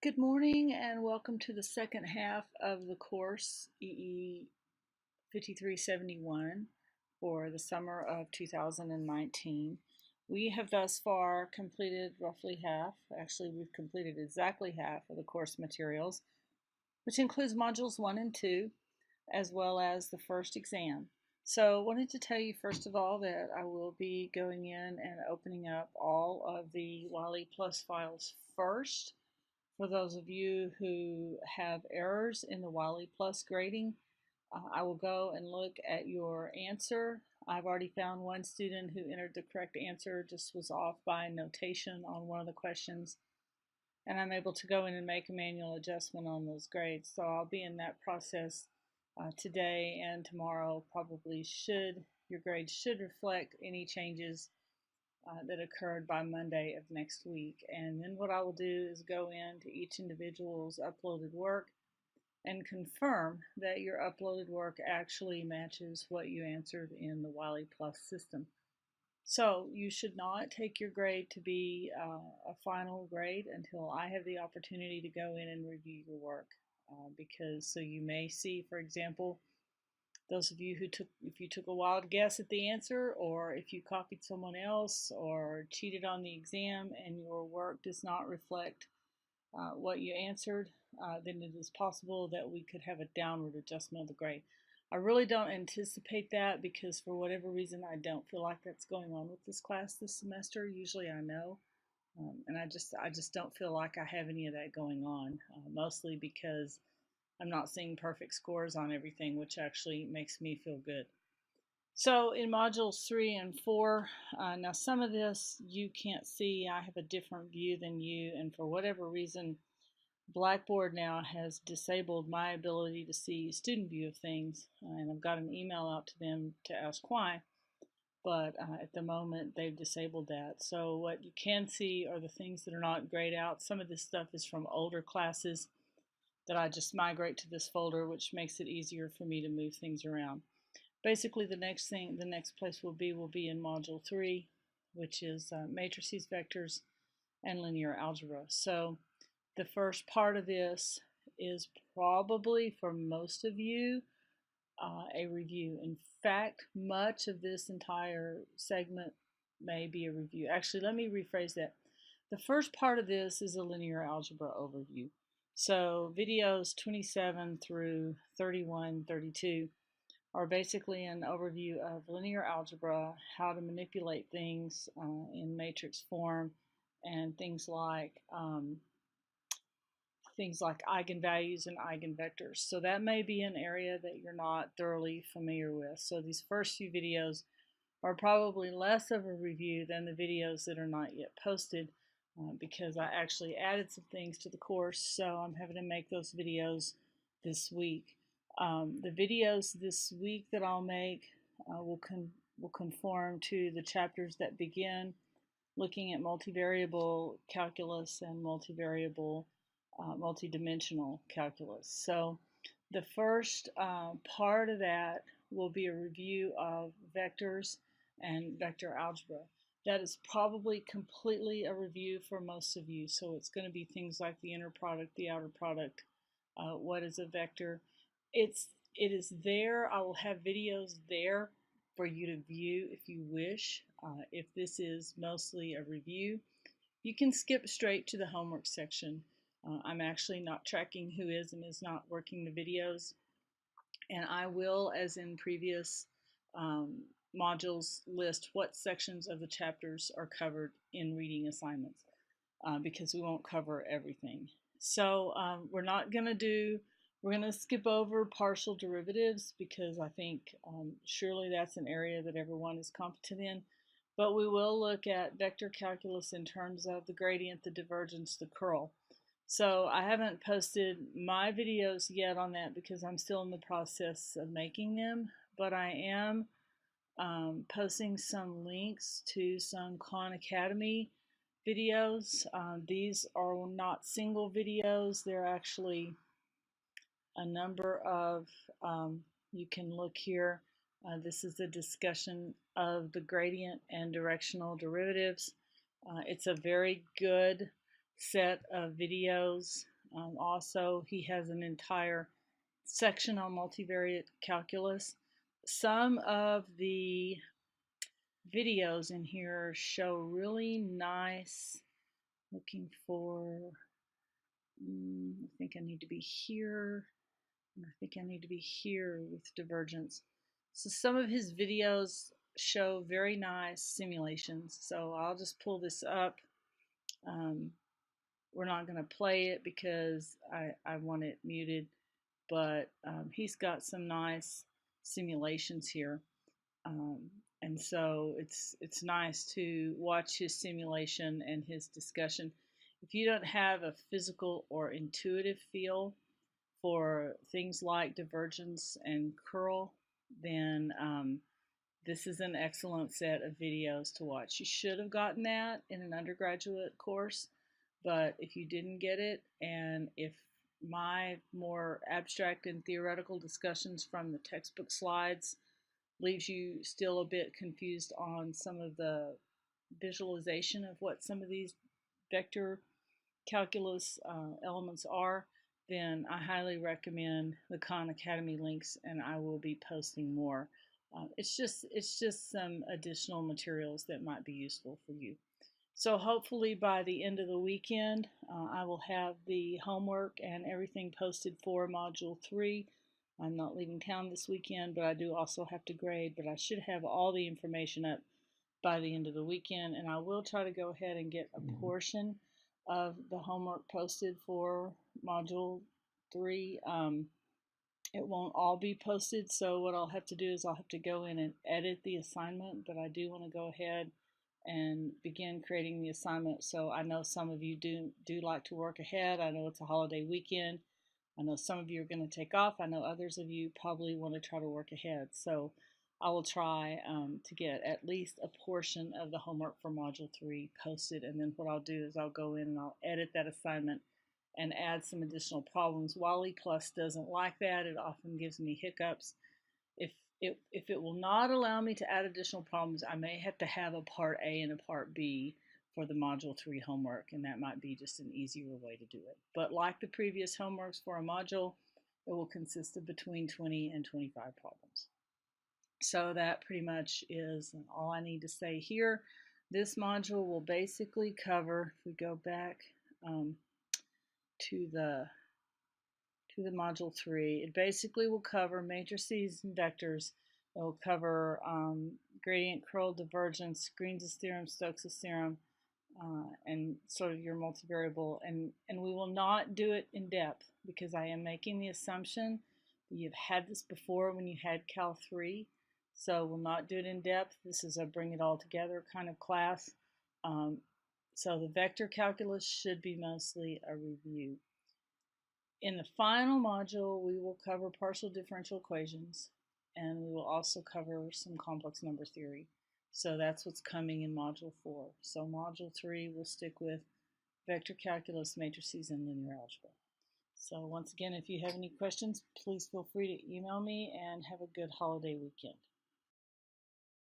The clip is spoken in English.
Good morning and welcome to the second half of the course EE 5371 for the summer of 2019. We have thus far completed roughly half, actually we've completed exactly half of the course materials, which includes modules 1 and 2, as well as the first exam. So I wanted to tell you first of all that I will be going in and opening up all of the Wiley Plus files first. For those of you who have errors in the Wiley Plus grading, I will go and look at your answer. I've already found one student who entered the correct answer, just was off by notation on one of the questions, and I'm able to go in and make a manual adjustment on those grades. So I'll be in that process today and tomorrow. Probably your grades should reflect any changes that occurred by Monday of next week. And then what I will do is go into each individual's uploaded work and confirm that your uploaded work actually matches what you answered in the Wiley Plus system. So you should not take your grade to be a final grade until I have the opportunity to go in and review your work. So you may see, for example, those of you if you took a wild guess at the answer, or if you copied someone else or cheated on the exam and your work does not reflect what you answered, then it is possible that we could have a downward adjustment of the grade. I really don't anticipate that because for whatever reason I don't feel like that's going on with this class this semester. Usually I know, and I just don't feel like I have any of that going on, mostly because I'm not seeing perfect scores on everything, which actually makes me feel good. So in modules 3 and 4, now some of this you can't see. I have a different view than you, and for whatever reason, Blackboard now has disabled my ability to see student view of things, and I've got an email out to them to ask why, but at the moment they've disabled that. So what you can see are the things that are not grayed out. Some of this stuff is from older classes that I just migrate to this folder, which makes it easier for me to move things around. Basically, the next place will be in Module 3, which is matrices, vectors, and linear algebra. So the first part of this is probably, for most of you, a review. In fact, much of this entire segment may be a review. Actually, let me rephrase that. The first part of this is a linear algebra overview. So videos 27 through 31, 32 are basically an overview of linear algebra, how to manipulate things in matrix form, and things like eigenvalues and eigenvectors. So that may be an area that you're not thoroughly familiar with. So these first few videos are probably less of a review than the videos that are not yet posted, because I actually added some things to the course, so I'm having to make those videos this week. The videos this week that I'll make will conform to the chapters that begin looking at multivariable calculus and multidimensional calculus. So the first part of that will be a review of vectors and vector algebra. That is probably completely a review for most of you. So it's going to be things like the inner product, the outer product, what is a vector. It is there. I will have videos there for you to view if you wish. If this is mostly a review, you can skip straight to the homework section. I'm actually not tracking who is and is not working the videos, and I will, as in previous modules, list what sections of the chapters are covered in reading assignments, because we won't cover everything. So we're going to skip over partial derivatives because I think surely that's an area that everyone is competent in. But we will look at vector calculus in terms of the gradient, the divergence, the curl. So I haven't posted my videos yet on that because I'm still in the process of making them, but I am posting some links to some Khan Academy videos. These are not single videos, they're actually a number of, you can look here, this is a discussion of the gradient and directional derivatives. It's a very good set of videos. Also, he has an entire section on multivariate calculus. Some of the videos in here show really nice, looking for, I think I need to be here, and I think I need to be here with divergence. So some of his videos show very nice simulations. So I'll just pull this up. Um, we're not going to play it because I want it muted, but he's got some nice simulations here. Um, and so it's nice to watch his simulation and his discussion. If you don't have a physical or intuitive feel for things like divergence and curl, then this is an excellent set of videos to watch. You should have gotten that in an undergraduate course, but if you didn't get it, and if my more abstract and theoretical discussions from the textbook slides leaves you still a bit confused on some of the visualization of what some of these vector calculus elements are, then I highly recommend the Khan Academy links, and I will be posting more. It's just some additional materials that might be useful for you. So hopefully by the end of the weekend, I will have the homework and everything posted for Module 3. I'm not leaving town this weekend, but I do also have to grade, but I should have all the information up by the end of the weekend, and I will try to go ahead and get a portion of the homework posted for Module 3. It won't all be posted, so what I'll have to do is I'll have to go in and edit the assignment, but I do want to go ahead and begin creating the assignment. So I know some of you do like to work ahead. I know it's a holiday weekend. I know some of you are going to take off. I know others of you probably want to try to work ahead. So I will try to get at least a portion of the homework for Module 3 posted, and then what I'll do is I'll go in and I'll edit that assignment and add some additional problems. While E+ doesn't like that, it often gives me hiccups. If it will not allow me to add additional problems, I may have to have a Part A and a Part B for the Module 3 homework, and that might be just an easier way to do it. But like the previous homeworks for a module, it will consist of between 20 and 25 problems. So that pretty much is all I need to say here. This module will basically cover, if we go back to the Module 3, it basically will cover matrices and vectors. It will cover gradient curl, divergence, Green's theorem, Stokes' theorem, and sort of your multivariable. And we will not do it in depth because I am making the assumption that you've had this before when you had Cal 3. So we'll not do it in depth. This is a bring it all together kind of class. So the vector calculus should be mostly a review. In the final module, we will cover partial differential equations, and we will also cover some complex number theory. So that's what's coming in Module 4. So Module 3 will stick with vector calculus, matrices, and linear algebra. So once again, if you have any questions, please feel free to email me, and have a good holiday weekend.